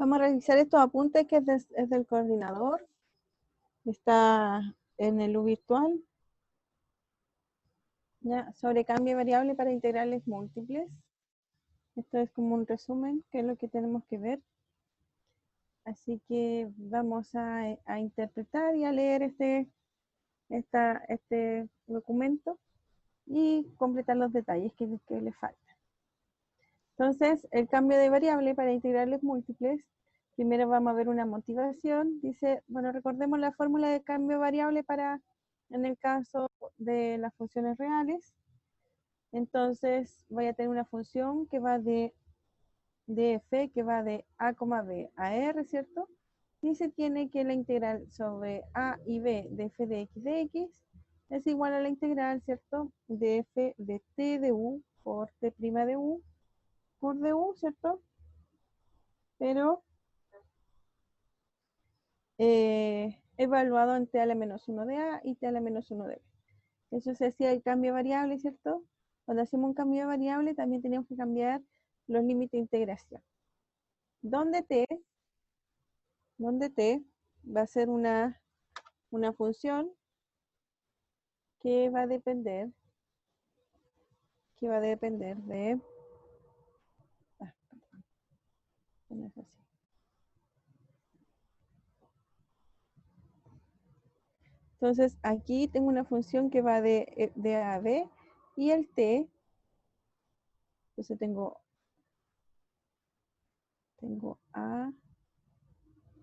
Vamos a revisar estos apuntes que es del coordinador. Está en el U virtual. Ya, sobre cambio de variable para integrales múltiples. Esto es como un resumen, que es lo que tenemos que ver. Así que vamos a interpretar y a leer este documento y completar los detalles que le faltan. Entonces, el cambio de variable para integrales múltiples, primero vamos a ver una motivación. Dice, bueno, recordemos la fórmula de cambio de variable para, en el caso de las funciones reales. Entonces, voy a tener una función que va de f, que va de a, b a r, ¿cierto? Y se tiene que la integral sobre a y b de f de x es igual a la integral, ¿cierto? De f de t de u por t' de u por du, ¿cierto? Pero evaluado en t a la menos 1 de a y t a la menos 1 de b. Eso se hacía el cambio de variable, ¿cierto? Cuando hacemos un cambio de variable también teníamos que cambiar los límites de integración. Donde t va a ser una función que va a depender de no es así. Entonces aquí tengo una función que va de a a b y el t, entonces tengo a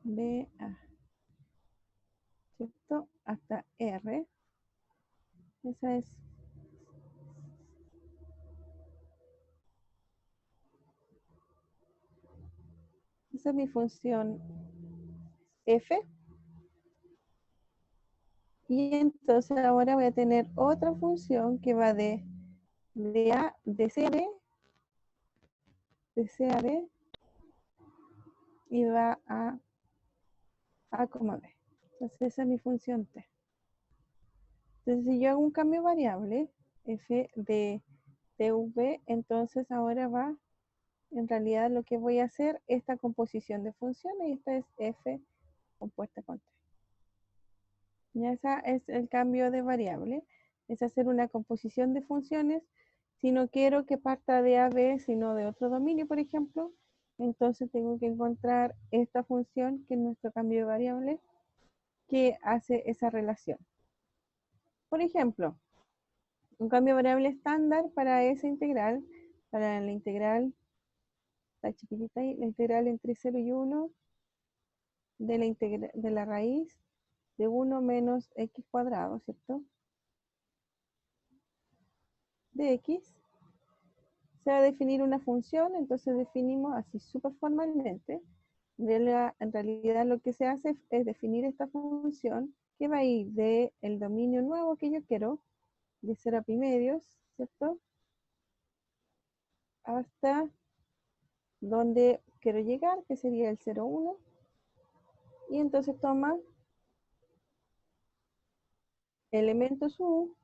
b a, ¿cierto? Hasta r. Esa es mi función f. Y entonces ahora voy a tener otra función que va de a, de c a d, y va a b. Entonces esa es mi función t. Entonces si yo hago un cambio variable, f de tv, entonces ahora va, en realidad lo que voy a hacer, esta composición de funciones, y esta es f compuesta con t. Ya esa es el cambio de variable, es hacer una composición de funciones. Si no quiero que parta de a, b, sino de otro dominio, por ejemplo, entonces tengo que encontrar esta función, que es nuestro cambio de variable, que hace esa relación. Por ejemplo, un cambio de variable estándar para esa integral, para la integral, la chiquitita ahí, la integral entre 0 y 1 de la raíz de 1 menos x cuadrado, ¿cierto? De x, se va a definir una función, entonces definimos así súper formalmente. En realidad lo que se hace es definir esta función que va a ir del dominio nuevo que yo quiero, de 0 a pi medios, ¿cierto? Hasta donde quiero llegar, que sería el 0, 1. Y entonces toma elementos u,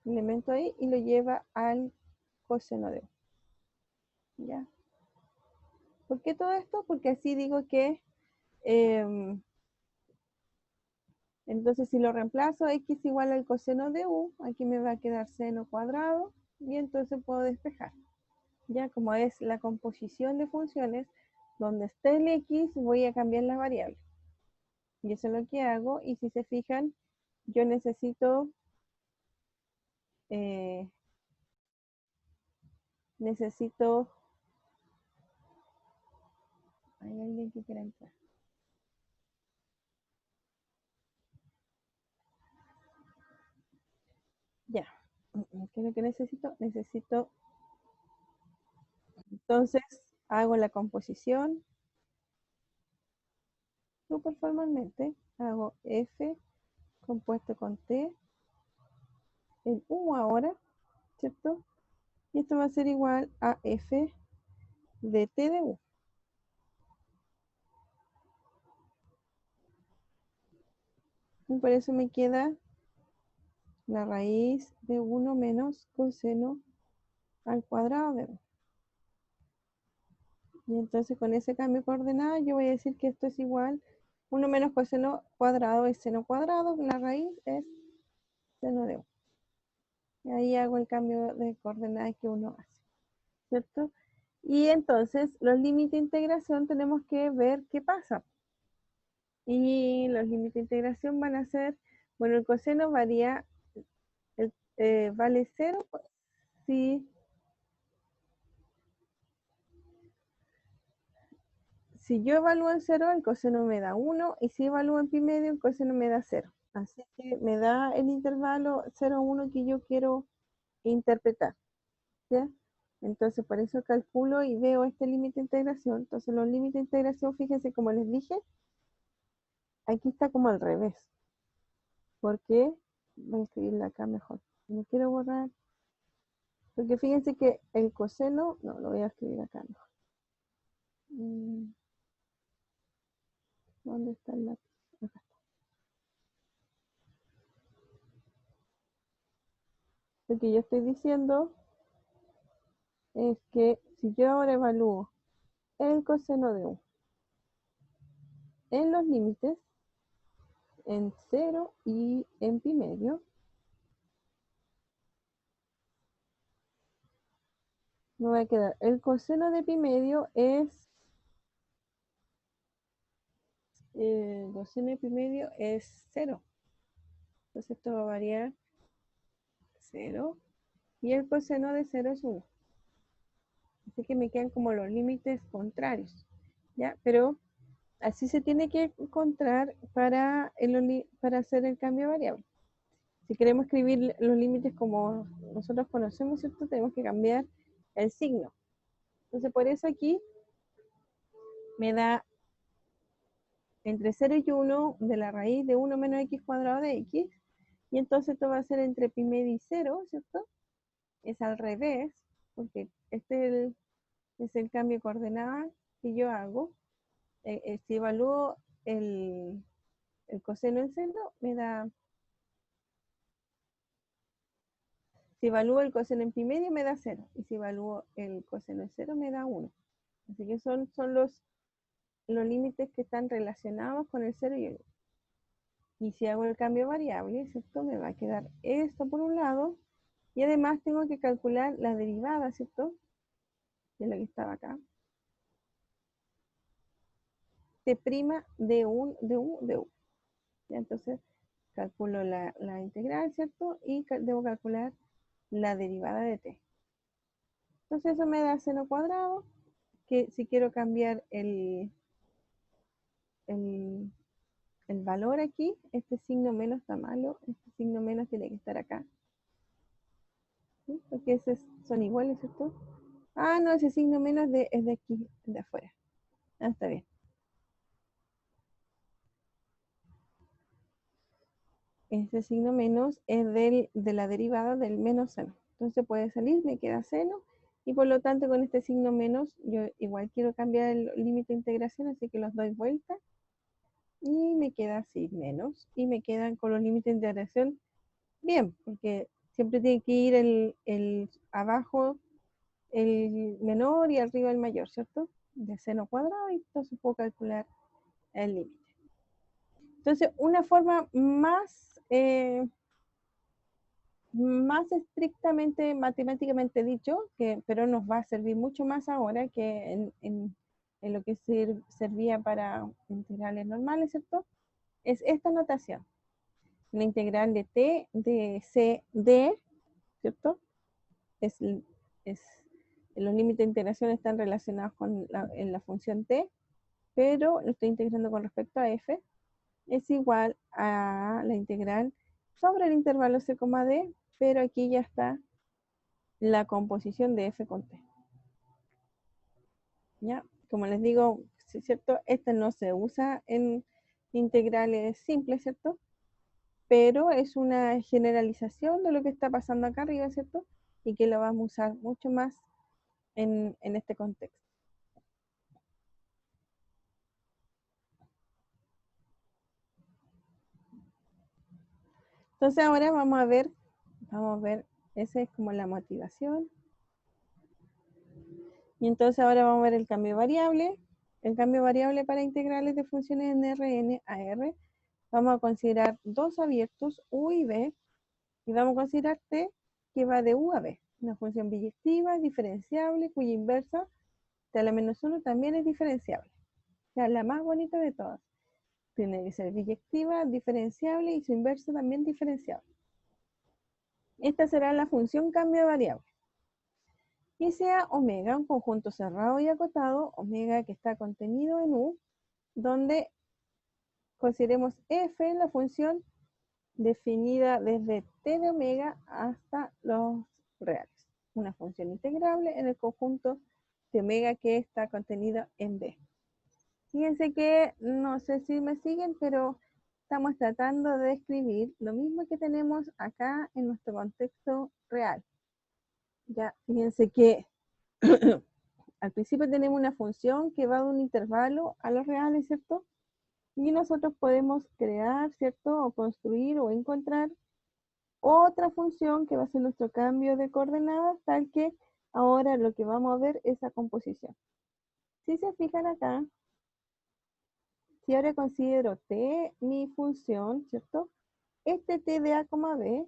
elemento ahí, y lo lleva al coseno de u. ¿Ya? ¿Por qué todo esto? Porque así digo que entonces si lo reemplazo, x igual al coseno de u, aquí me va a quedar seno cuadrado, y entonces puedo despejar. Ya como es la composición de funciones, donde esté el x voy a cambiar la variable. Y eso es lo que hago, y si se fijan, yo necesito hay alguien que quiera entrar. Ya. ¿Qué es lo que necesito? Entonces, hago la composición súper formalmente. Hago f compuesto con t en u ahora, ¿cierto? Y esto va a ser igual a f de t de u. Y por eso me queda la raíz de 1 menos coseno al cuadrado de u. Y entonces con ese cambio de coordenadas yo voy a decir que esto es igual, 1 menos coseno cuadrado es seno cuadrado, la raíz es seno de 1. Y ahí hago el cambio de coordenadas que uno hace, ¿cierto? Y entonces los límites de integración tenemos que ver qué pasa. Y los límites de integración van a ser, bueno, el coseno varía, vale 0 si, si yo evalúo en 0, el coseno me da 1, y si evalúo en pi medio, el coseno me da 0. Así que me da el intervalo 0, 1 que yo quiero interpretar, ¿ya? Entonces, por eso calculo y veo este límite de integración. Entonces, los límites de integración, fíjense, como les dije, aquí está como al revés. ¿Por qué? Voy a escribirla acá mejor. No quiero borrar. Porque fíjense que el coseno, no, lo voy a escribir acá mejor. ¿Dónde está el lápiz? Acá. Lo que yo estoy diciendo es que si yo ahora evalúo el coseno de 1 en los límites, en 0 y en pi medio, me va a quedar el coseno de pi medio es, el coseno de pi medio es 0. Entonces esto va a variar 0 y el coseno de 0 es 1. Así que me quedan como los límites contrarios, ¿ya? Pero así se tiene que encontrar para hacer el cambio de variable. Si queremos escribir los límites como nosotros conocemos, ¿cierto? Tenemos que cambiar el signo. Entonces, por eso aquí me da entre 0 y 1 de la raíz de 1 menos x cuadrado de x. Y entonces esto va a ser entre pi medio y 0, ¿cierto? Es al revés, porque este es el cambio de coordenadas que yo hago. Si evalúo el coseno en 0, me da. Si evalúo el coseno en pi medio, me da 0. Y si evalúo el coseno en 0, me da 1. Así que son los límites que están relacionados con el 0 y el 1. Y si hago el cambio de variable, ¿cierto? Me va a quedar esto por un lado. Y además tengo que calcular la derivada, ¿cierto? De lo que estaba acá. T' de 1. Entonces, calculo la integral, ¿cierto? Y debo calcular la derivada de t. Entonces eso me da seno cuadrado, que si quiero cambiar el, el valor aquí, este signo menos está malo, este signo menos tiene que estar acá. ¿Sí? Porque esos son iguales, ¿cierto? Ah, no, ese signo menos es de aquí, de afuera. Ah, está bien. Ese signo menos es de la derivada del menos seno. Entonces puede salir, me queda seno, y por lo tanto con este signo menos, yo igual quiero cambiar el límite de integración, así que los doy vuelta, y me queda así, menos, y me quedan con los límites de integración bien, porque siempre tiene que ir el abajo el menor y arriba el mayor, ¿cierto? De seno cuadrado, y entonces puedo calcular el límite. Entonces, una forma más estrictamente matemáticamente dicho, pero nos va a servir mucho más ahora que en lo que servía para integrales normales, ¿cierto? Es esta notación. La integral de t de c d, ¿cierto? Es, los límites de integración están relacionados en la función t, pero lo estoy integrando con respecto a f, es igual a la integral sobre el intervalo c, d, pero aquí ya está la composición de f con t. ¿Ya? Como les digo, ¿cierto? Esta no se usa en integrales simples, ¿cierto? Pero es una generalización de lo que está pasando acá arriba, ¿cierto? Y que lo vamos a usar mucho más en este contexto. Entonces ahora vamos a ver, esa es como la motivación. Y entonces ahora vamos a ver el cambio de variable. El cambio de variable para integrales de funciones en Rn a R. Vamos a considerar dos abiertos, U y B, y vamos a considerar T, que va de U a B. Una función biyectiva, diferenciable, cuya inversa, T a la menos 1, también es diferenciable. O sea, la más bonita de todas. Tiene que ser biyectiva, diferenciable y su inversa también diferenciable. Esta será la función cambio de variable. Y sea omega, un conjunto cerrado y acotado, omega que está contenido en U, donde consideremos f la función definida desde t de omega hasta los reales. Una función integrable en el conjunto de omega que está contenido en B. Fíjense que, no sé si me siguen, pero estamos tratando de escribir lo mismo que tenemos acá en nuestro contexto real. Ya, fíjense que al principio tenemos una función que va de un intervalo a los reales, ¿cierto? Y nosotros podemos crear, ¿cierto? O construir o encontrar otra función que va a ser nuestro cambio de coordenadas, tal que ahora lo que vamos a ver es la composición. Si se fijan acá, si ahora considero t mi función, ¿cierto? Este t de a, b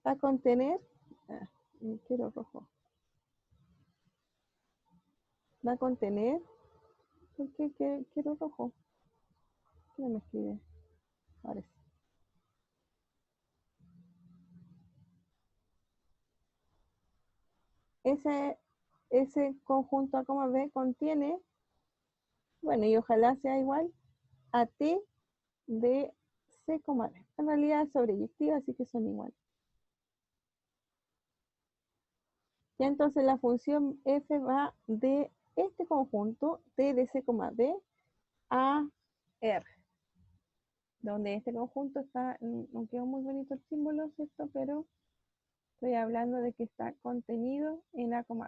va a contener, quiero rojo, va a contener, ¿por qué quiero rojo? ¿Qué no me escribe? Ahora sí. Ese conjunto A, B contiene, bueno, y ojalá sea igual a t de C, D. En realidad es sobreyectiva, así que son iguales. Ya entonces la función f va de este conjunto t de C, D a R, donde este conjunto está, no quedó muy bonito el símbolo, ¿cierto? Pero estoy hablando de que está contenido en A, B.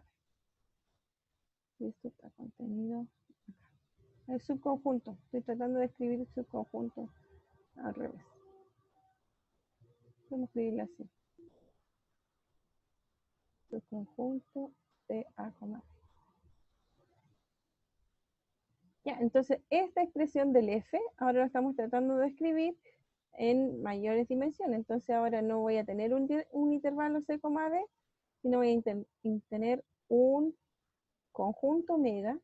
Y esto está contenido acá. El subconjunto, estoy tratando de escribir el subconjunto al revés. Vamos a escribirlo así. Subconjunto de A, B. Ya, entonces esta expresión del f ahora la estamos tratando de escribir en mayores dimensiones. Entonces ahora no voy a tener un intervalo C, D, sino voy a tener un conjunto omega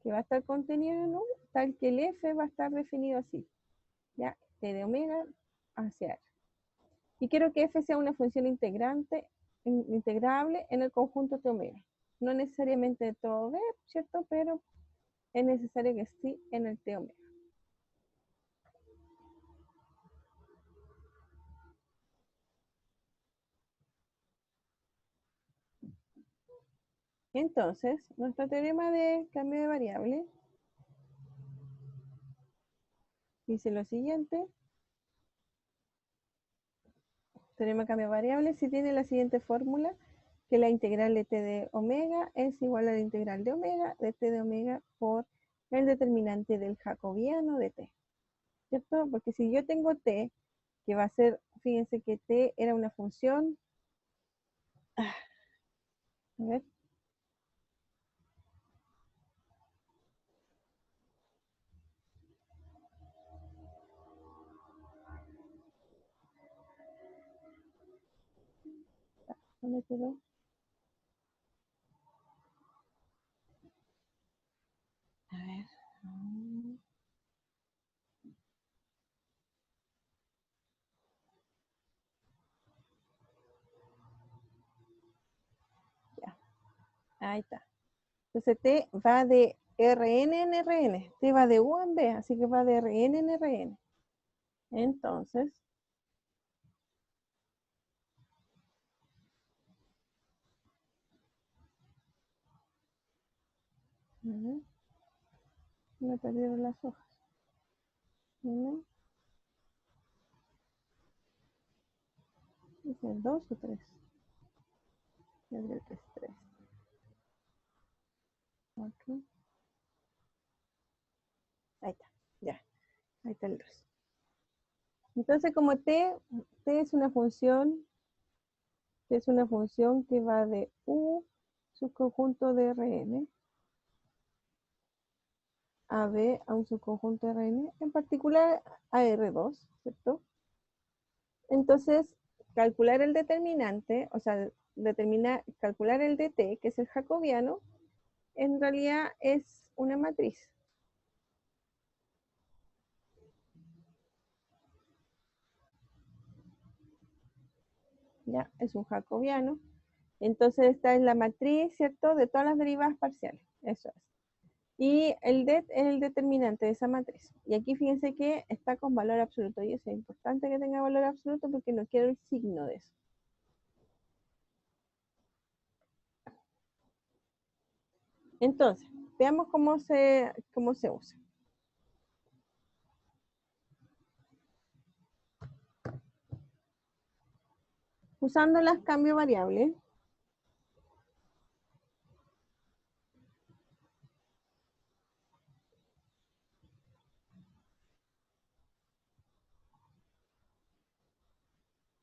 que va a estar contenido en U, tal que el f va a estar definido así. Ya, T de omega hacia R. Y quiero que f sea una función integrable en el conjunto T omega. No necesariamente de todo B, ¿cierto? Pero es necesario que sí en el T omega. Entonces, nuestro teorema de cambio de variable dice lo siguiente. Teorema de cambio de variable, si tiene la siguiente fórmula, que la integral de t de omega es igual a la integral de omega de t de omega por el determinante del jacobiano de t. ¿Cierto? Porque si yo tengo t, que va a ser, fíjense que t era una función, a ver, ¿dónde quedó? A ver. Ya, ahí está. Entonces t va de Rn en Rn, t va de U en B, así que va de Rn en Rn. Entonces, me perdieron las hojas. Uno, ¿es el 2 o 3? Yo creo que es 3. 4. Ahí está, ya, ahí está el 2. Entonces, como t es una función que va de U subconjunto de Rn, AB a un subconjunto de Rn, en particular a R2, ¿cierto? Entonces, calcular el determinante, o sea, calcular el dt, que es el jacobiano, en realidad es una matriz. Ya, es un jacobiano. Entonces, esta es la matriz, ¿cierto? De todas las derivadas parciales. Eso es. Y el det es el determinante de esa matriz. Y aquí fíjense que está con valor absoluto. Y eso es importante que tenga valor absoluto porque no quiero el signo de eso. Entonces, veamos cómo se usa. Usando las cambio variables.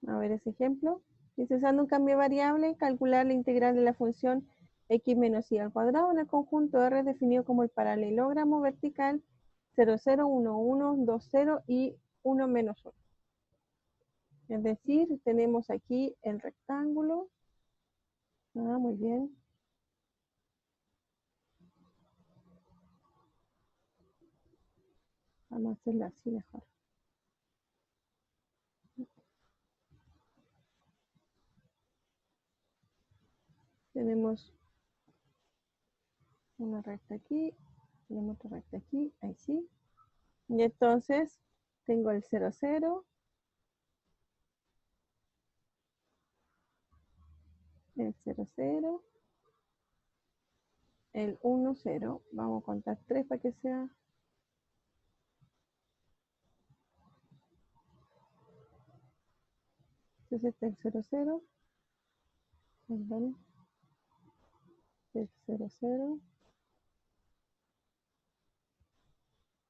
A ver ese ejemplo. Dice, usando un cambio variable, calcular la integral de la función x menos y al cuadrado en el conjunto R definido como el paralelogramo vertical 0, 0, 1, 1, 2, 0 y 1 menos 1. Es decir, tenemos aquí el rectángulo. Ah, muy bien. Vamos a hacerlo así mejor. Tenemos una recta aquí, tenemos otra recta aquí, ahí sí. Y entonces tengo el 0, 0, el 0, 0, el 1, 0. Vamos a contar 3 para que sea. Entonces este es el 0, 0. Perdón. El 0, 0.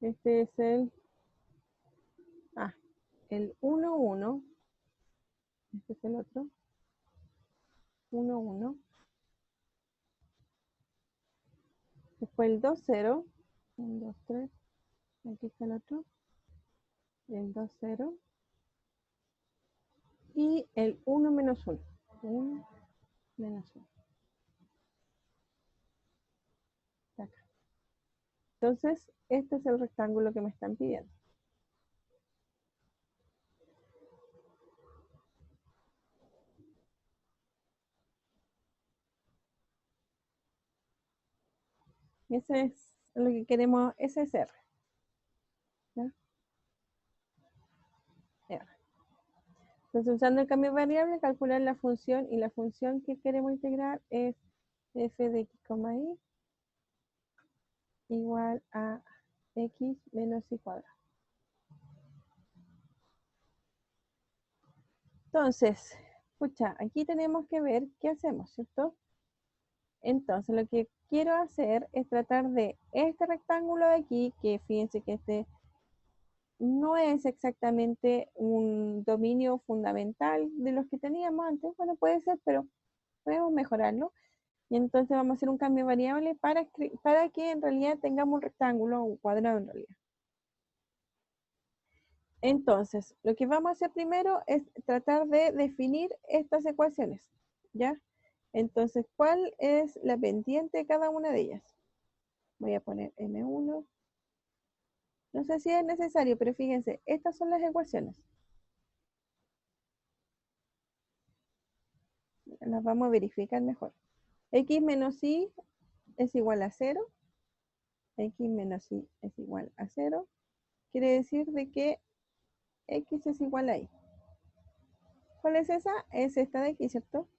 Este es el 1, 1. Este es el otro. 1, 1. Después el 2, 0. 1, 2, 3. Aquí está el otro. El 2, 0. Y el 1 menos 1. 1 menos 1. Acá. Entonces, este es el rectángulo que me están pidiendo. Ese es lo que queremos, ese es R. ¿Ya? R. Entonces, usando el cambio de variable, calcular la función, y la función que queremos integrar es f de x, y igual a x menos y cuadrado. Entonces, escucha, aquí tenemos que ver qué hacemos, ¿cierto? Entonces, lo que quiero hacer es tratar de este rectángulo de aquí, que fíjense que este no es exactamente un dominio fundamental de los que teníamos antes. Bueno, puede ser, pero podemos mejorarlo. Y entonces vamos a hacer un cambio variable para que en realidad tengamos un rectángulo o un cuadrado en realidad. Entonces, lo que vamos a hacer primero es tratar de definir estas ecuaciones, ¿ya? Entonces, ¿cuál es la pendiente de cada una de ellas? Voy a poner M1. No sé si es necesario, pero fíjense, estas son las ecuaciones. Las vamos a verificar mejor. X menos Y es igual a 0. X menos Y es igual a 0. Quiere decir de que X es igual a Y. ¿Cuál es esa? Es esta de aquí, ¿cierto?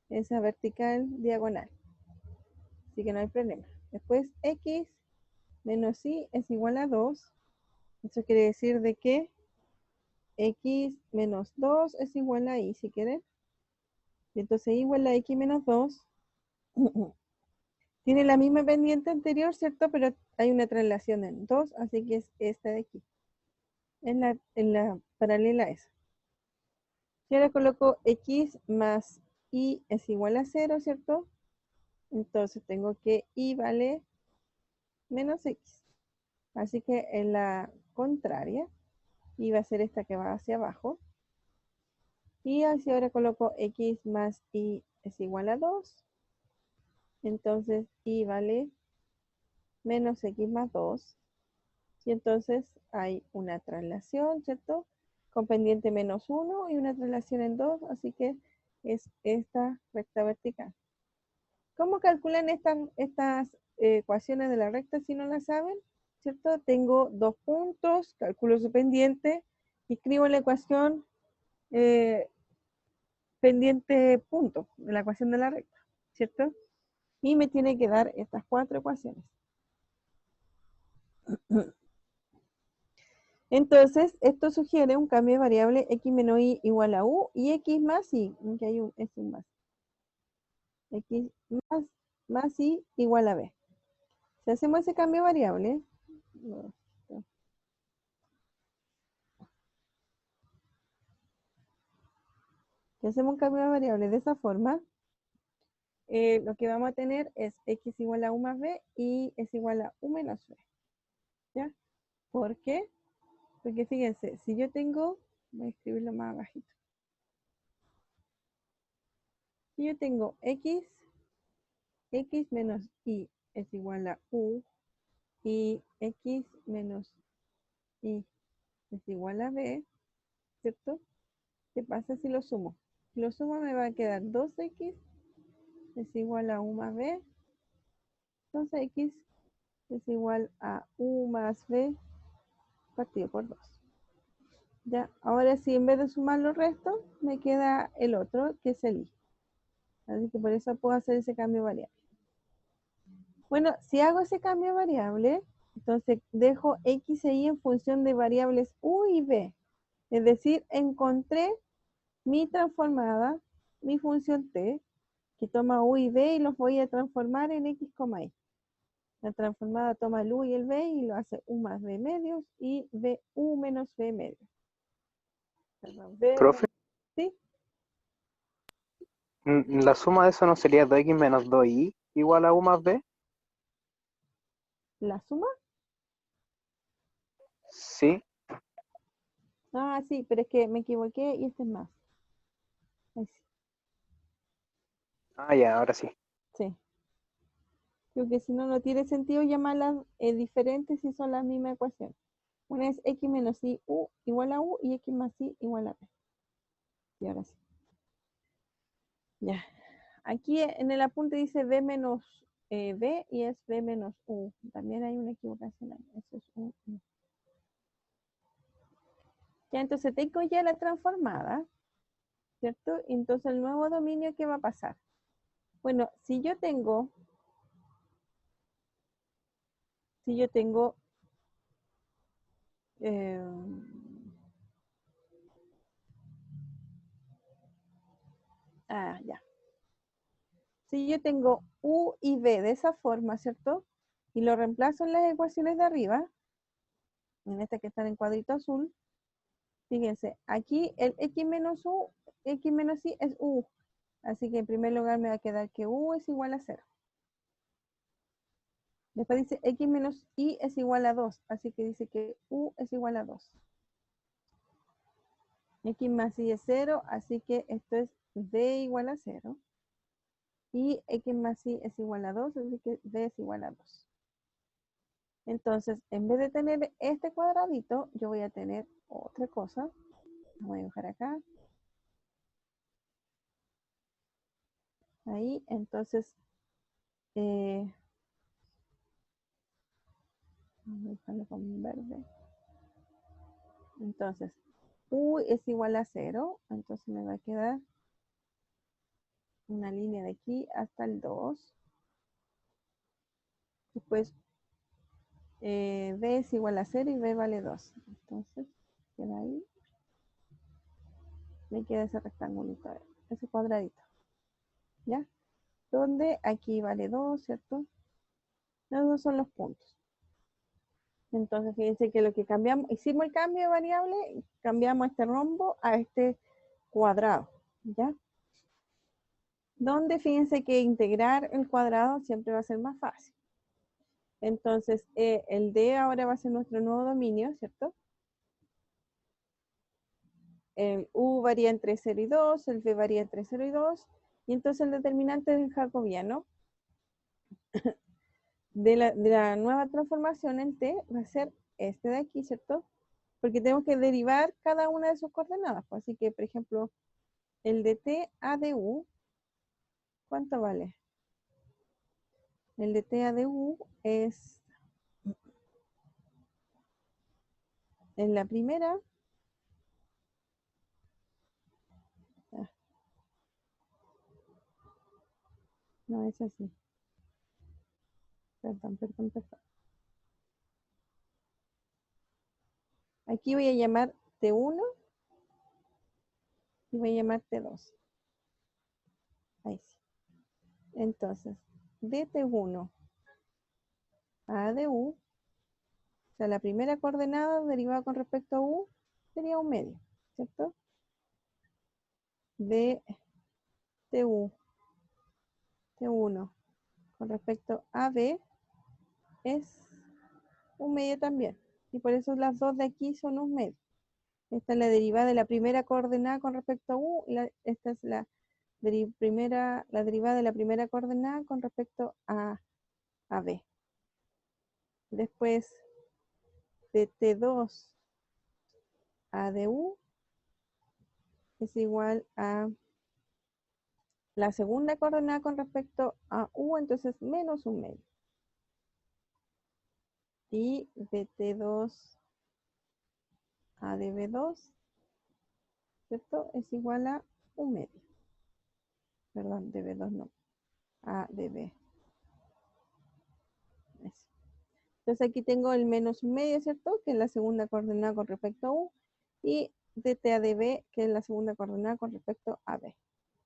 Esa vertical diagonal. Así que no hay problema. Después X menos Y es igual a 2. Eso quiere decir de que X menos 2 es igual a Y, si quieren. Entonces igual a X menos 2. Tiene la misma pendiente anterior, ¿cierto? Pero hay una traslación en 2, así que es esta de aquí. En la paralela a esa. Y ahora coloco X más Y es igual a 0, ¿cierto? Entonces tengo que y vale menos x. Así que en la contraria, y va a ser esta que va hacia abajo. Y así ahora coloco x más y es igual a 2. Entonces y vale menos x más 2. Y entonces hay una traslación, ¿cierto? Con pendiente menos 1 y una traslación en 2. Así que es esta recta vertical. ¿Cómo calculan estas ecuaciones de la recta si no la saben? ¿Cierto? Tengo dos puntos, calculo su pendiente y escribo la ecuación eh, pendiente punto de la ecuación de la recta, ¿cierto? Y me tiene que dar estas cuatro ecuaciones. Entonces, esto sugiere un cambio de variable x menos y igual a u y x más y, que hay un x más. X más y igual a b. Si hacemos ese cambio de variable, si hacemos un cambio de variable de esa forma, lo que vamos a tener es x igual a u más b y es igual a u menos b. ¿Ya? ¿Por qué? Porque fíjense, si yo tengo, voy a escribirlo más abajito. Si yo tengo x menos y es igual a u y x menos y es igual a b, ¿cierto? ¿Qué pasa si lo sumo? Si lo sumo me va a quedar 2x es igual a u más b, 2x es igual a u más b partido por 2. Ya, ahora sí, en vez de sumar los restos, me queda el otro, que es el y. Así que por eso puedo hacer ese cambio variable. Bueno, si hago ese cambio variable, entonces dejo x e y en función de variables u y b. Es decir, encontré mi transformada, mi función t, que toma u y b y los voy a transformar en x, y. La transformada toma el u y el b y lo hace u más b medios y b u menos b medios. Perdón, Profe, ¿sí? la suma de eso no sería 2x menos 2y igual a u más b. ¿La suma? Sí. Ah, sí, pero es que me equivoqué y este es más. Ahí sí. Ah, ya, ahora sí. Sí. Creo que si no, no tiene sentido llamarlas diferentes si son la misma ecuación. Una es x menos y u igual a u y x más y igual a b. Y ahora sí. Ya. Aquí en el apunte dice b menos b y es b menos u. También hay una equivocación ahí. Eso es u. Ya, entonces tengo ya la transformada, ¿cierto? Entonces el nuevo dominio, ¿qué va a pasar? Bueno, si yo tengo eh, ya. Si yo tengo u y b de esa forma, ¿cierto? Y lo reemplazo en las ecuaciones de arriba, en esta que está en cuadrito azul, fíjense, aquí el x menos y es u. Así que en primer lugar me va a quedar que u es igual a 0. Después dice x menos y es igual a 2. Así que dice que u es igual a 2. X más y es 0, así que esto es b igual a 0. Y x más y es igual a 2, así que b es igual a 2. Entonces, en vez de tener este cuadradito, yo voy a tener otra cosa. Voy a dibujar acá. Ahí, entonces, voy a dibujarlo con verde. Entonces, u es igual a 0, entonces me va a quedar una línea de aquí hasta el 2. Después, b es igual a 0 y b vale 2. Entonces, queda ahí. Me queda ese rectangulito, ese cuadradito. ¿Ya? Donde aquí vale 2, ¿cierto? Los dos son los puntos. Entonces, fíjense que lo que cambiamos, hicimos el cambio de variable, cambiamos este rombo a este cuadrado, ¿ya? donde fíjense que integrar el cuadrado siempre va a ser más fácil. Entonces, el D ahora va a ser nuestro nuevo dominio, ¿cierto? El U varía entre 0 y 2, el V varía entre 0 y 2, y entonces el determinante del jacobiano de la nueva transformación en T va a ser este de aquí, ¿cierto? Porque tenemos que derivar cada una de sus coordenadas. Pues. Así que, por ejemplo, el de T a de U, ¿cuánto vale? El de T a de U es en la primera. No, es así. Perdón. Aquí voy a llamar T1 y voy a llamar T2. Ahí sí. Entonces, de T1 a de U, o sea, la primera coordenada derivada con respecto a U sería un medio, ¿cierto? De T1 con respecto a B es un medio también. Y por eso las dos de aquí son un medio. Esta es la derivada de la primera coordenada con respecto a U. Y esta es la derivada de la primera coordenada con respecto a B. Después de T2 a DU es igual a la segunda coordenada con respecto a U, entonces menos un medio. Y de T2 a dB2, ¿cierto? Es igual a un medio. Perdón, dB2 no, a dB. Eso. Entonces aquí tengo el menos un medio, ¿cierto? Que es la segunda coordenada con respecto a U. Y dt a dB, que es la segunda coordenada con respecto a B.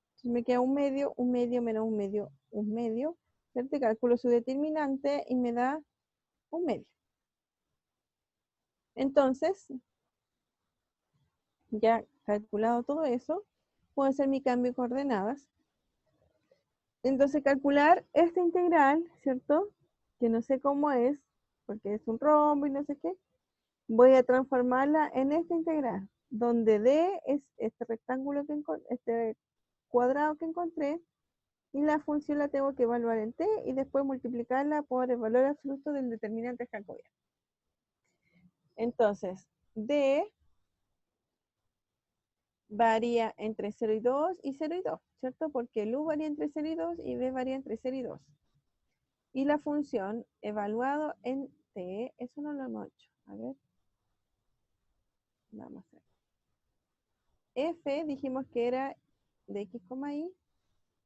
Entonces me queda un medio menos un medio, ¿cierto? Y calculo su determinante y me da un medio. Entonces, ya calculado todo eso, puedo hacer mi cambio de coordenadas. Entonces, calcular esta integral, ¿cierto? Que no sé cómo es, porque es un rombo y no sé qué. Voy a transformarla en esta integral, donde D es este rectángulo este cuadrado que encontré, y la función la tengo que evaluar en T y después multiplicarla por el valor absoluto del determinante jacobiano. Entonces, D varía entre 0 y 2 y 0 y 2, ¿cierto? Porque el U varía entre 0 y 2 y B varía entre 0 y 2. Y la función evaluado en T, eso no lo hemos hecho. A ver. Vamos a ver. F dijimos que era de x, y,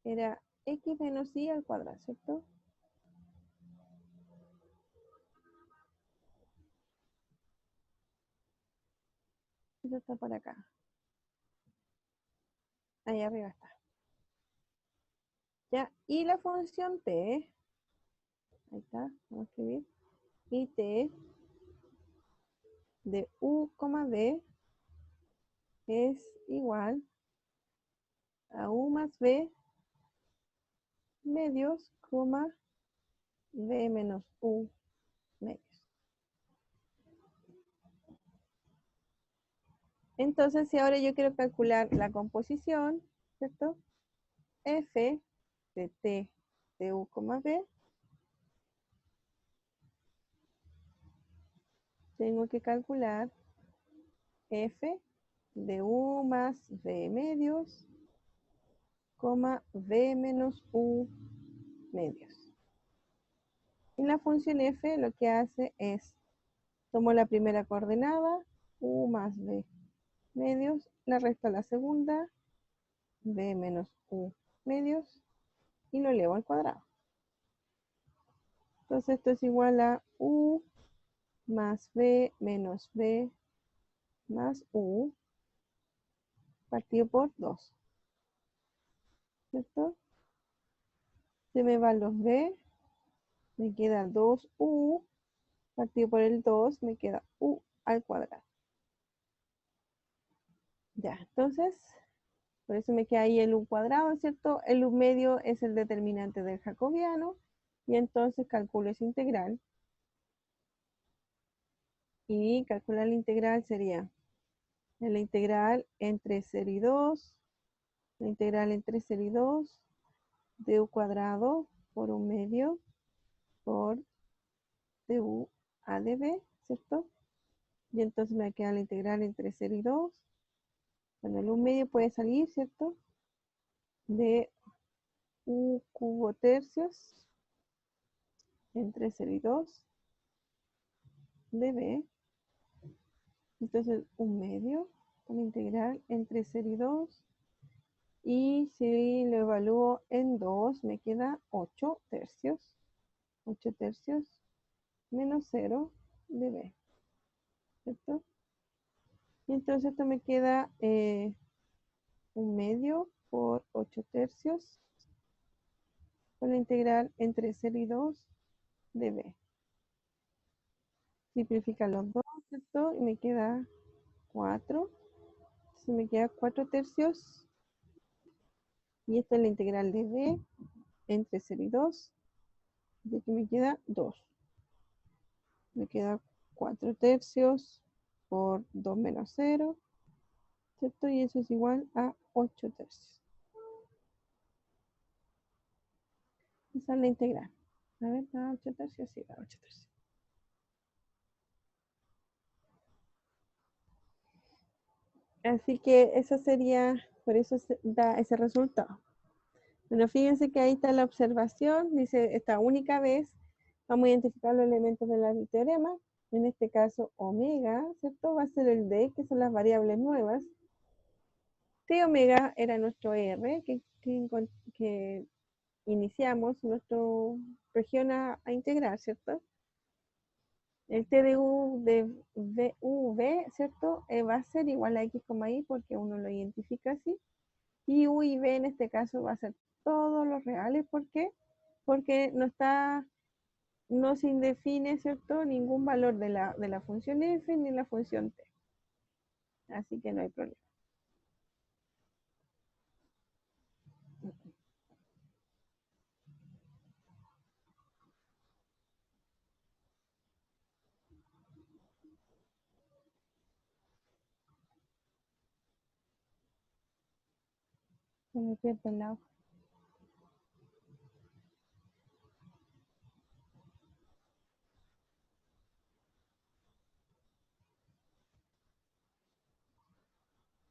era x menos y al cuadrado, ¿cierto? Eso está por acá. Ahí arriba está. Ya, y la función t, ahí está, vamos a escribir, y t de u, b es igual a u más b medios, b menos u medios. Entonces, si ahora yo quiero calcular la composición, ¿cierto? F de t de u, b, tengo que calcular f de u más b medios, b menos u medios. Y la función f lo que hace es, tomo la primera coordenada, u más b medios, la resto a la segunda, b menos u medios, y lo elevo al cuadrado. Entonces esto es igual a u más b menos b más u partido por 2. ¿Cierto? Se me van los b, me queda 2u, partido por el 2, me queda u al cuadrado. Ya, entonces Por eso me queda ahí el u cuadrado, ¿cierto? El u medio es el determinante del jacobiano. Y entonces calculo esa integral. Y calcular la integral sería la integral entre 0 y 2. La integral entre 0 y 2 de u cuadrado por un medio por du a db, ¿cierto? Y entonces me queda la integral entre 0 y 2. Bueno, el u medio puede salir, ¿cierto? De u cubo tercios entre 0 y 2 db. Entonces, un medio con integral entre 0 y 2. Y si lo evalúo en 2, me queda 8 tercios. 8 tercios menos 0 dB. ¿Cierto? Y entonces esto me queda un medio por 8 tercios con la integral entre 0 y 2 dB. Simplifica los dos, ¿cierto? Y me queda 4. Entonces me queda 4 tercios. Y esta es la integral de d entre 0 y 2. De aquí me queda 2. Me queda 4 tercios por 2 menos 0. ¿Cierto? Y eso es igual a 8 tercios. Esa es la integral. A ver, ¿da 8 tercios? Sí, da 8 tercios. Así que eso sería, por eso se da ese resultado. Bueno, fíjense que ahí está la observación, dice, esta única vez vamos a identificar los elementos del teorema, en este caso omega, ¿cierto? Va a ser el d, que son las variables nuevas. T omega era nuestro R, que iniciamos nuestra región a integrar, ¿cierto? El T de U de V, ¿cierto? Va a ser igual a X, Y, porque uno lo identifica así. Y U y V en este caso va a ser todos los reales. ¿Por qué? Porque no se indefine, ¿cierto? Ningún valor de la función f ni la función t. Así que no hay problema. Se me pierde el lado.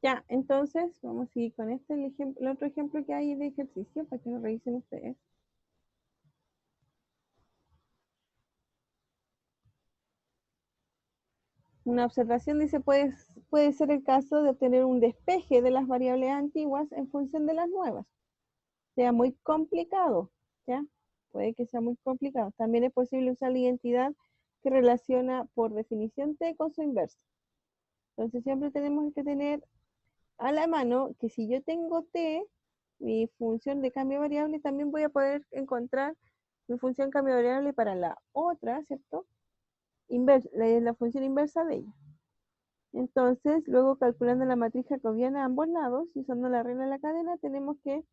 Ya, entonces vamos a seguir con este, el otro ejemplo que hay de ejercicio para que lo revisen ustedes. Una observación dice, puede ser el caso de obtener un despeje de las variables antiguas en función de las nuevas. Sea muy complicado, ¿ya? Puede que sea muy complicado. También es posible usar la identidad que relaciona por definición t con su inversa. Entonces siempre tenemos que tener a la mano que si yo tengo t, mi función de cambio variable, también voy a poder encontrar mi función cambio variable para la otra, ¿cierto? La función inversa de ella. Entonces, luego calculando la matriz jacobiana a ambos lados y usando la regla de la cadena, tenemos que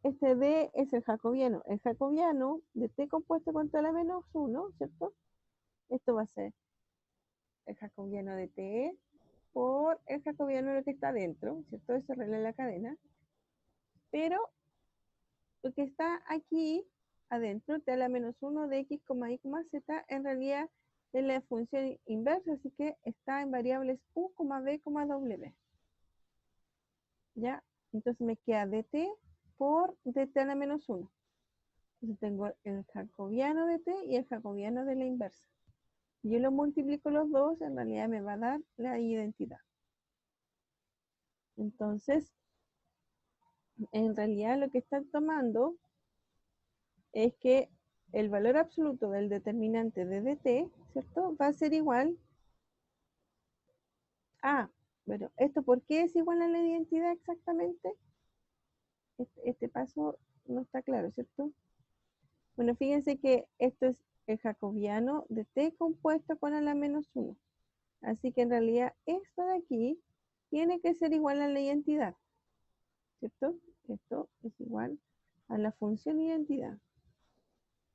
este D es el jacobiano. El jacobiano de T compuesto con T a la menos 1, ¿cierto? Esto va a ser el jacobiano de T por el jacobiano de lo que está adentro, ¿cierto? Eso regla la cadena. Pero lo que está aquí adentro, T a la menos 1 de X, Y, Z, en realidad es la función inversa, así que está en variables U, V, W. ¿Ya? Entonces me queda dt por dt a la menos 1. Entonces tengo el jacobiano de t y el jacobiano de la inversa. Yo lo multiplico los dos, en realidad me va a dar la identidad. Entonces, en realidad lo que están tomando es que el valor absoluto del determinante de dt, ¿cierto? Va a ser igual a, bueno, ¿esto por qué es igual a la identidad exactamente? Este paso no está claro, ¿cierto? Bueno, fíjense que esto es el jacobiano de t compuesto con a la menos 1. Así que en realidad esto de aquí tiene que ser igual a la identidad, ¿cierto? Esto es igual a la función identidad,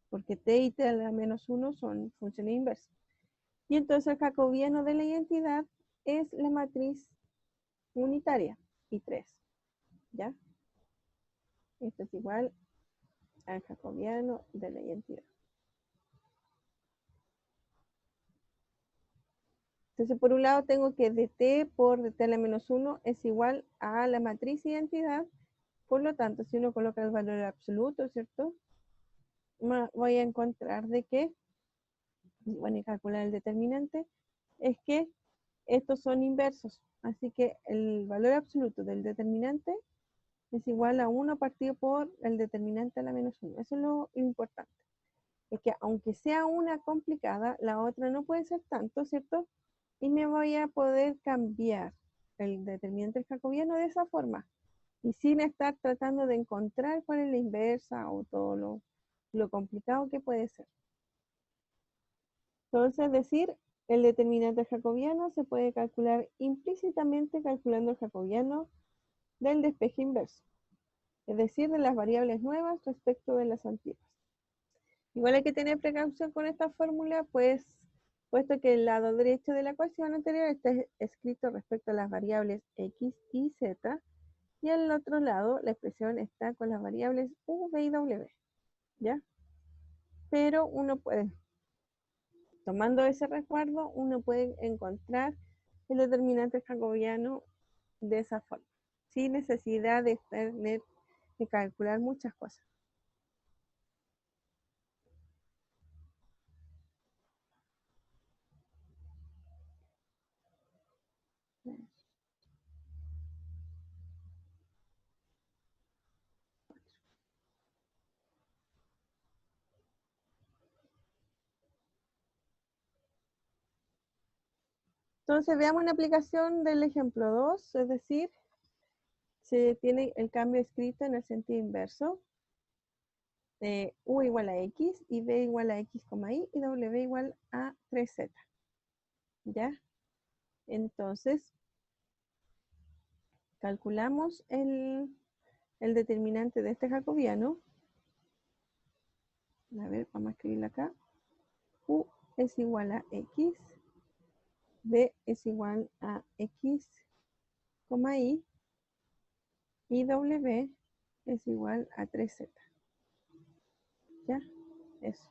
porque t y t a la menos 1 son funciones inversas. Y entonces el jacobiano de la identidad es la matriz unitaria, y 3, ¿ya? Esto es igual al jacobiano de la identidad. Entonces, por un lado tengo que dt por dt a la menos 1 es igual a la matriz identidad. Por lo tanto, si uno coloca el valor absoluto, ¿cierto? Voy a encontrar de que, bueno, y calcular el determinante, es que estos son inversos. Así que el valor absoluto del determinante es igual a 1 partido por el determinante a la menos 1. Eso es lo importante. Es que aunque sea una complicada, la otra no puede ser tanto, ¿cierto? Y me voy a poder cambiar el determinante jacobiano de esa forma. Y sin estar tratando de encontrar cuál es la inversa o todo lo complicado que puede ser. Entonces, es decir, el determinante jacobiano se puede calcular implícitamente calculando el jacobiano del despeje inverso, es decir, de las variables nuevas respecto de las antiguas. Igual hay que tener precaución con esta fórmula, pues, puesto que el lado derecho de la ecuación anterior está escrito respecto a las variables x y z, y al otro lado la expresión está con las variables v y w, ¿ya? Pero uno puede, tomando ese resguardo, uno puede encontrar el determinante jacobiano de esa forma, sin necesidad de tener que calcular muchas cosas. Entonces veamos una aplicación del ejemplo 2, es decir, se tiene el cambio escrito en el sentido inverso. U igual a X y B igual a X, Y y W igual a 3Z. ¿Ya? Entonces, calculamos el determinante de este jacobiano. A ver, vamos a escribirlo acá. U es igual a X. B es igual a X, Y. Y W es igual a 3Z. ¿Ya? Eso.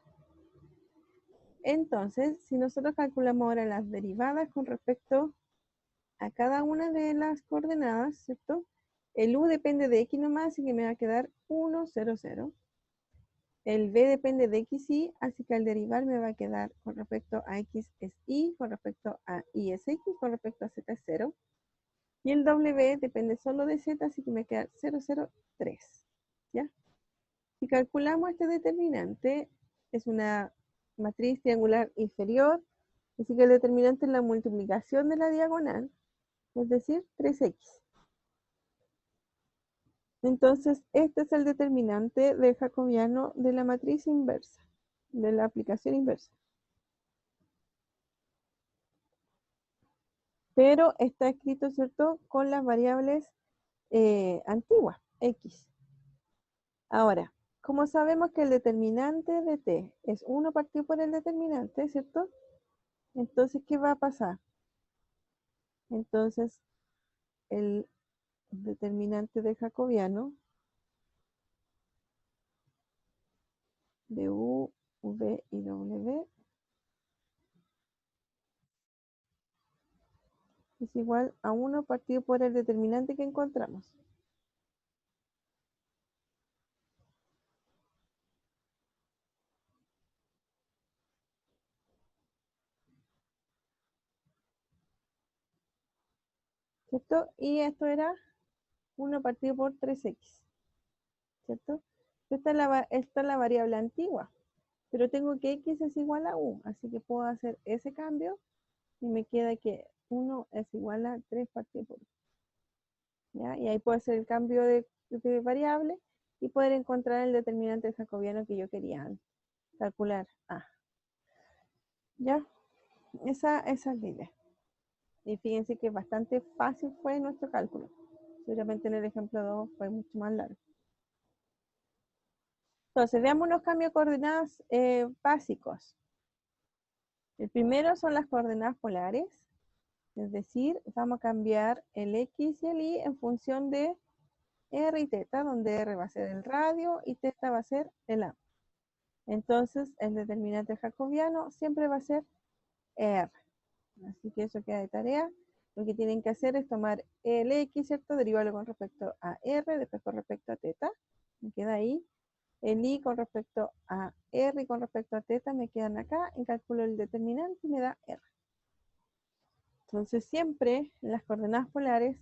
Entonces, si nosotros calculamos ahora las derivadas con respecto a cada una de las coordenadas, ¿cierto? El u depende de x nomás, así que me va a quedar 1, 0, 0. El b depende de x, y, así que al derivar me va a quedar con respecto a x es y, con respecto a y es x, con respecto a z es 0. Y el w depende solo de z, así que me queda 0, 0, 3. ¿Ya? Si calculamos este determinante, es una matriz triangular inferior, así que el determinante es la multiplicación de la diagonal, es decir, 3x. Entonces, este es el determinante del jacobiano de la matriz inversa, de la aplicación inversa. Pero está escrito, ¿cierto?, con las variables antiguas, x. Ahora, como sabemos que el determinante de t es 1 partido por el determinante, ¿cierto? Entonces, ¿qué va a pasar? Entonces, el determinante del jacobiano de u, v y w es igual a 1 partido por el determinante que encontramos. ¿Cierto? Y esto era 1 partido por 3x, ¿cierto? Esta es la variable antigua, pero tengo que x es igual a u, así que puedo hacer ese cambio y me queda que 1 es igual a 3 partido por u. ¿Ya? Y ahí puedo hacer el cambio de variable y poder encontrar el determinante jacobiano que yo quería calcular. ¿Ya? Esa es la idea. Y fíjense que bastante fácil fue nuestro cálculo. Seguramente en el ejemplo 2 fue mucho más largo. Entonces, veamos los cambios de coordenadas básicos. El primero son las coordenadas polares, es decir, vamos a cambiar el X y el Y en función de R y teta, donde R va a ser el radio y teta va a ser el ángulo. Entonces, el determinante jacobiano siempre va a ser R. Así que eso queda de tarea. Lo que tienen que hacer es tomar el X, ¿cierto? Derivarlo con respecto a R, después con respecto a teta. Me queda ahí. El I con respecto a R y con respecto a teta me quedan acá. Y calculo el determinante y me da R. Entonces siempre en las coordenadas polares,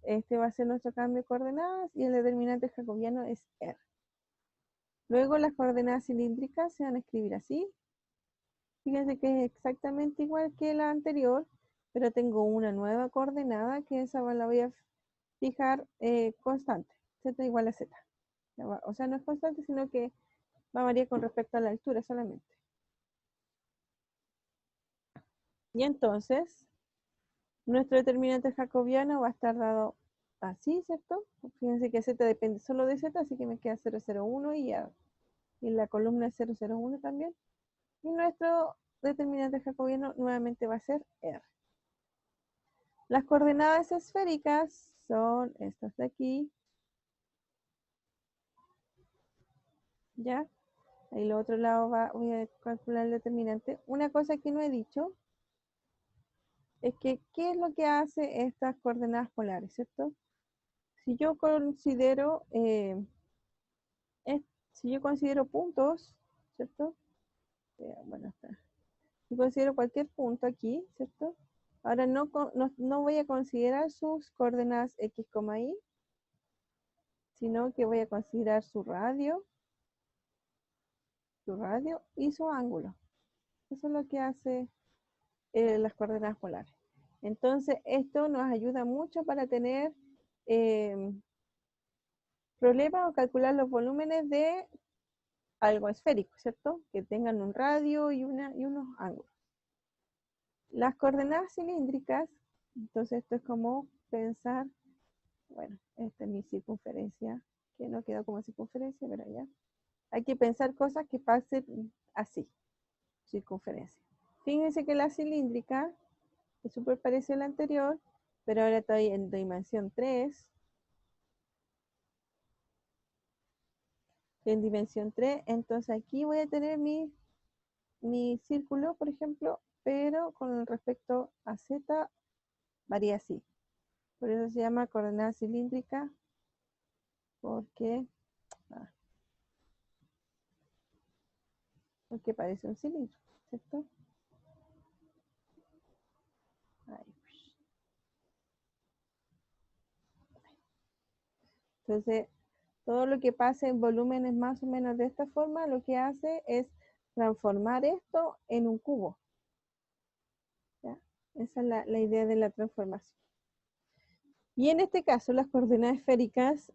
este va a ser nuestro cambio de coordenadas y el determinante jacobiano es R. Luego las coordenadas cilíndricas se van a escribir así. Fíjense que es exactamente igual que la anterior, pero tengo una nueva coordenada que esa la voy a fijar constante, z igual a z. O sea, no es constante, sino que va a variar con respecto a la altura solamente. Y entonces, nuestro determinante jacobiano va a estar dado así, ¿cierto? Fíjense que z depende solo de z, así que me queda 0,01 y ya. Y la columna es 0,01 también. Y nuestro determinante jacobiano nuevamente va a ser R. Las coordenadas esféricas son estas de aquí. ¿Ya? Ahí el otro lado voy a calcular el determinante. Una cosa que no he dicho es que, ¿qué es lo que hace estas coordenadas polares, ¿cierto? Si yo considero, si yo considero puntos, ¿cierto? Bueno, está. Si considero cualquier punto aquí, ¿cierto? Ahora no voy a considerar sus coordenadas x, y, sino que voy a considerar su radio y su ángulo. Eso es lo que hace las coordenadas polares. Entonces, esto nos ayuda mucho para tener problemas o calcular los volúmenes de algo esférico, ¿cierto? Que tengan un radio y unos ángulos. Las coordenadas cilíndricas, entonces esto es como pensar, bueno, esta es mi circunferencia, que no quedó como circunferencia, pero ya. Hay que pensar cosas que pasen así, circunferencia. Fíjense que la cilíndrica es súper parecida a la anterior, pero ahora estoy en dimensión 3. En dimensión 3, entonces aquí voy a tener mi círculo, por ejemplo, pero con respecto a z varía así. Por eso se llama coordenada cilíndrica, porque, porque parece un cilindro, ¿cierto? Ahí. Entonces, todo lo que pase en volúmenes más o menos de esta forma, lo que hace es transformar esto en un cubo. ¿Ya? Esa es la idea de la transformación. Y en este caso, las coordenadas esféricas,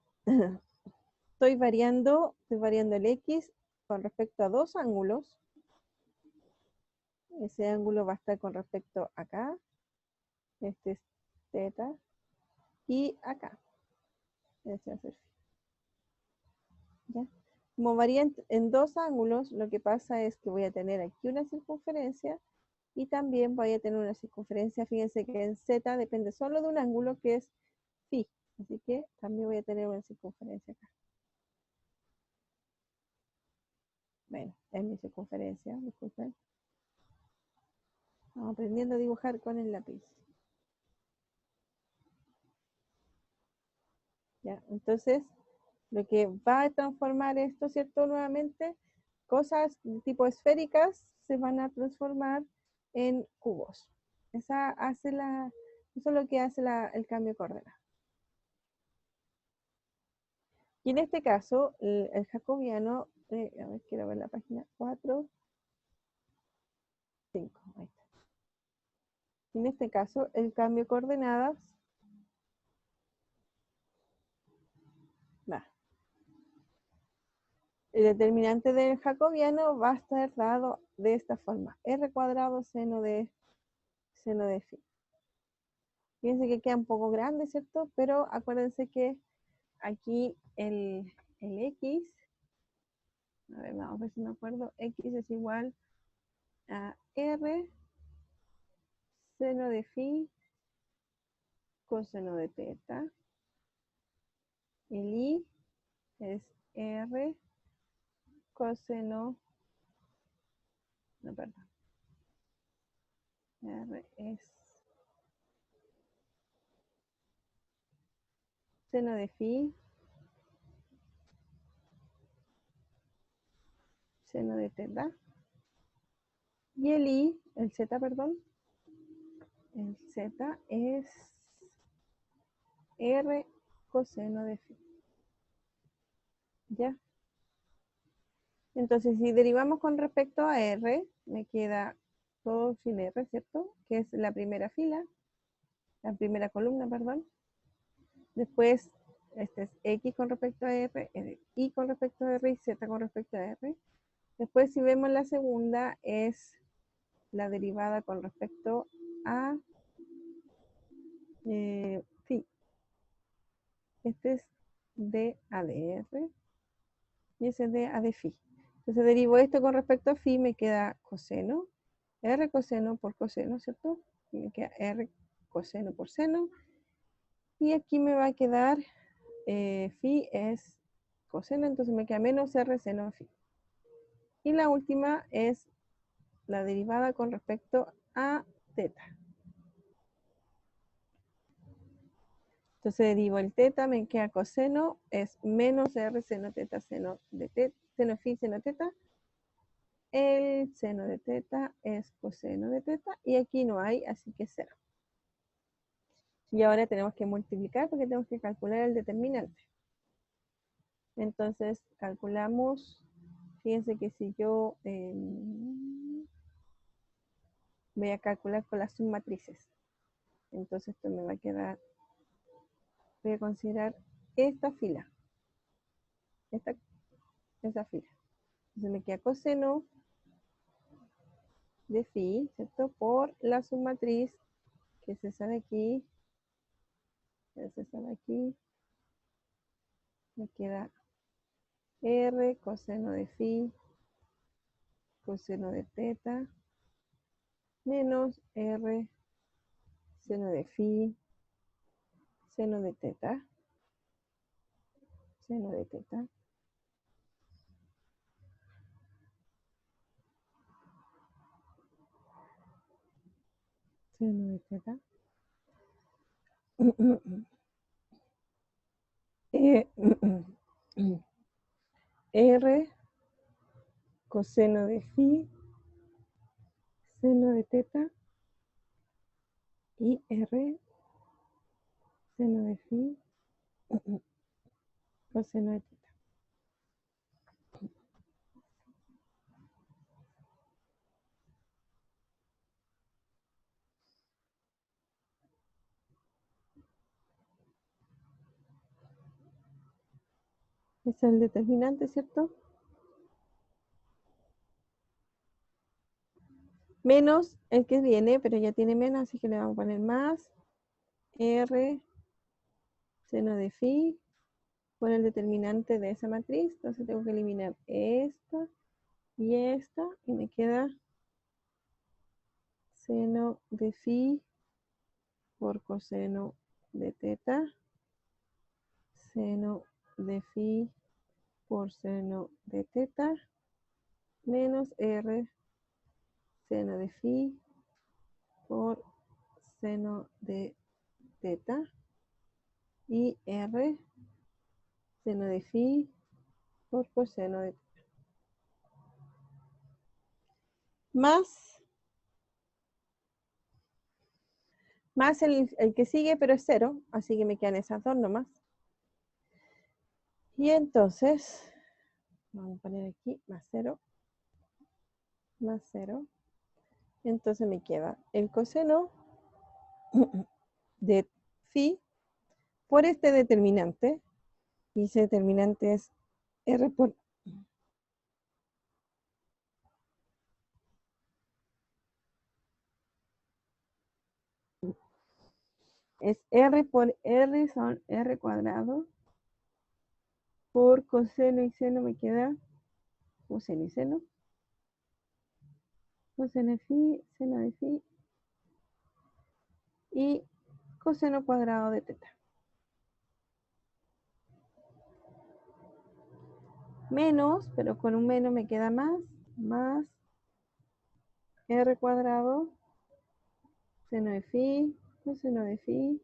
estoy variando el X con respecto a dos ángulos. Ese ángulo va a estar con respecto acá. Este es teta. Y acá. Ese va a ser phi. ¿Ya? Como varía en dos ángulos, lo que pasa es que voy a tener aquí una circunferencia y también voy a tener una circunferencia. Fíjense que en Z depende solo de un ángulo que es phi. Así que también voy a tener una circunferencia acá. Bueno, es mi circunferencia, disculpen. Estamos aprendiendo a dibujar con el lápiz. ¿Ya? Entonces, lo que va a transformar esto, ¿cierto? Nuevamente, cosas de tipo esféricas se van a transformar en cubos. Eso es lo que hace el cambio de coordenada. Y en este caso, el jacobiano, a ver, quiero ver la página 4, 5, ahí está. Y en este caso, el cambio de coordenadas, va. El determinante del jacobiano va a estar dado de esta forma. R cuadrado seno de phi. Fíjense que queda un poco grande, ¿cierto? Pero acuérdense que aquí el X, a ver, vamos a ver si me acuerdo, X es igual a R seno de phi coseno de teta. El I es R coseno, no, perdón, R es seno de phi seno de teta. Y el I, el Z, perdón, el Z es R coseno de phi. ¿Ya? Entonces, si derivamos con respecto a R, me queda todo sin R, ¿cierto? Que es la primera fila, la primera columna, perdón. Después, este es X con respecto a R, Y con respecto a R y Z con respecto a R. Después, si vemos la segunda, es la derivada con respecto a phi. Este es d a de R y ese es d a de phi. Entonces, derivo esto con respecto a phi, me queda coseno, R coseno por coseno, ¿cierto? Y me queda R coseno por seno. Y aquí me va a quedar phi es coseno, entonces me queda menos R seno phi. Y la última es la derivada con respecto a teta. Entonces derivo el teta, me queda coseno, es menos R seno teta seno de teta, seno phi seno teta. El seno de teta es coseno de teta y aquí no hay, así que 0. Y ahora tenemos que multiplicar porque tenemos que calcular el determinante. Entonces calculamos, fíjense que si yo voy a calcular con las submatrices, entonces esto me va a quedar, voy a considerar esta fila, esta fila. Entonces me queda coseno de phi, ¿cierto? Por la submatriz que es esa de aquí, es esa de aquí, me queda R coseno de phi coseno de teta menos R seno de phi seno de teta seno de teta seno de teta R coseno de phi seno de teta y R seno de phi coseno de teta. Ese es el determinante, ¿cierto? Menos el que viene, pero ya tiene menos, así que le vamos a poner más R seno de phi por el determinante de esa matriz. Entonces tengo que eliminar esta y me queda seno de phi por coseno de teta, seno de phi por seno de teta, menos R seno de phi por seno de teta y R seno de phi por coseno de teta. Más el que sigue, pero es 0, así que me quedan esas dos nomás. Y entonces, vamos a poner aquí más 0, más 0. Entonces me queda el coseno de phi por este determinante, y ese determinante es R por Es R por R, son R cuadrado. Por coseno y seno me queda coseno y seno. Coseno de phi, seno de phi. Y coseno cuadrado de teta. Menos, pero con un menos me queda más R cuadrado, seno de phi, coseno de phi,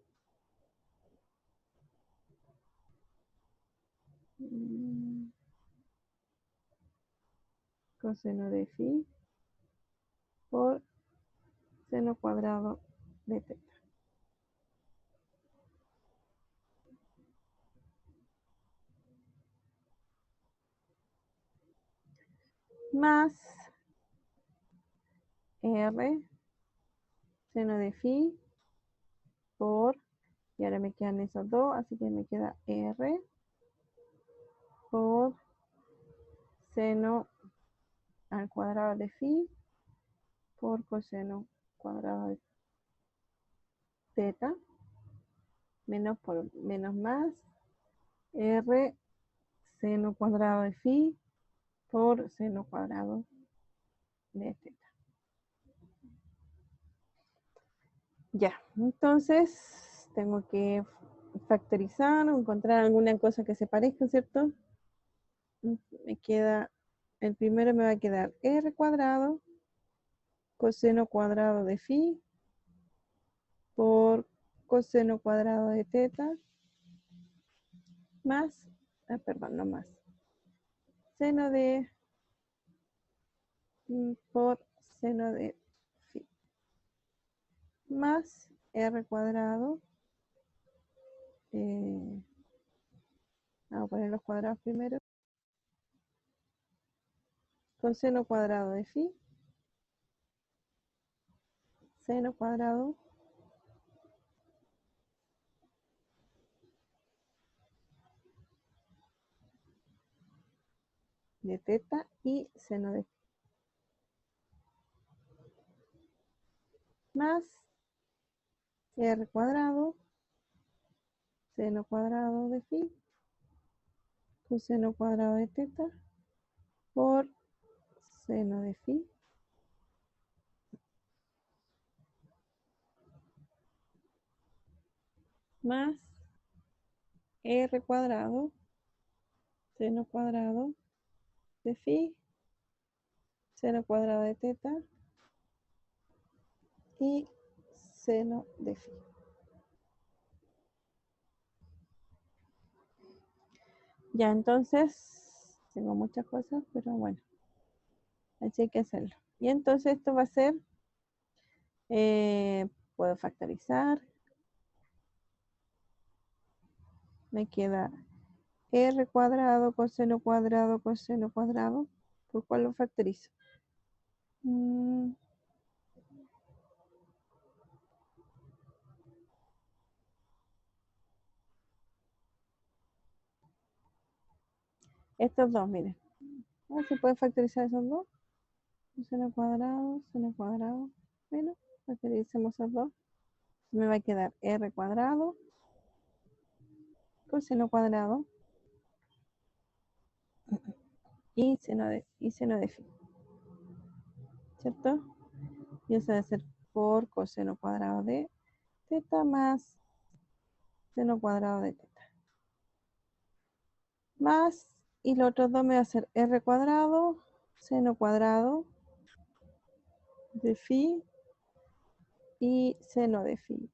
coseno de phi por seno cuadrado de teta. Más R, seno de phi por, y ahora me quedan esos dos, así que me queda R por seno al cuadrado de phi por coseno cuadrado de teta, menos por menos más, R seno cuadrado de phi por seno cuadrado de teta. Ya, entonces tengo que factorizar o encontrar alguna cosa que se parezca, ¿cierto? Me queda, el primero me va a quedar R cuadrado coseno cuadrado de phi por coseno cuadrado de teta más, perdón, no más, seno de por seno de phi más R cuadrado, vamos a poner los cuadrados primero, coseno cuadrado de phi, seno cuadrado de teta y seno de phi más R cuadrado, seno cuadrado de phi, coseno cuadrado de teta por seno de phi más R cuadrado, seno cuadrado de phi, seno cuadrado de teta y seno de phi. Ya, entonces, tengo muchas cosas, pero bueno, así hay que hacerlo. Y entonces esto va a ser, puedo factorizar, me queda R cuadrado, coseno cuadrado, coseno cuadrado. ¿Por cuál lo factorizo? Estos dos, miren. A ver si puede factorizar esos dos. Seno cuadrado, seno cuadrado. Bueno, factoricemos esos dos. Me va a quedar R cuadrado, coseno cuadrado y seno de phi. ¿Cierto? Y eso debe ser por coseno cuadrado de teta más seno cuadrado de teta. Más, y los otros dos me va a ser R cuadrado, seno cuadrado de phi y seno de phi.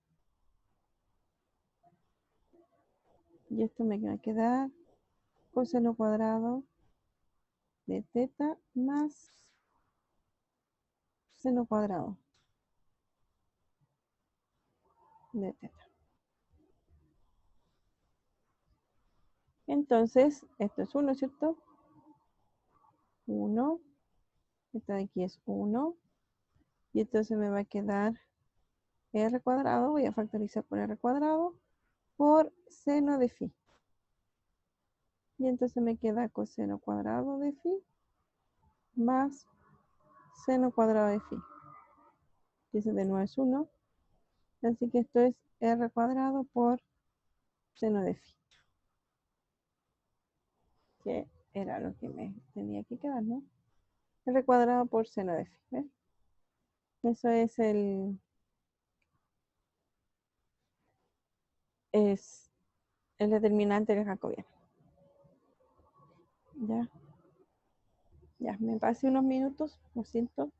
Y esto me va a quedar coseno cuadrado de teta más seno cuadrado de teta. Entonces, esto es 1, ¿cierto? 1. Esta de aquí es 1. Y entonces me va a quedar R cuadrado, voy a factorizar por R cuadrado, por seno de phi. Y entonces me queda coseno cuadrado de phi más seno cuadrado de phi. Y ese de nuevo es 1. Así que esto es R cuadrado por seno de phi, que era lo que me tenía que quedar, ¿no? R cuadrado por seno de phi, ¿ves? Eso es el determinante del jacobiano. Ya, ya, me pasé unos minutos, lo siento.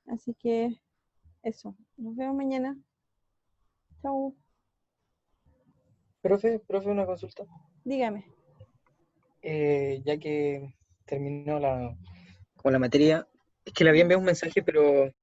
Así que eso, nos vemos mañana. Chau, Profe, una consulta. dígame. Ya que terminó como la materia, es que le había enviado un mensaje, pero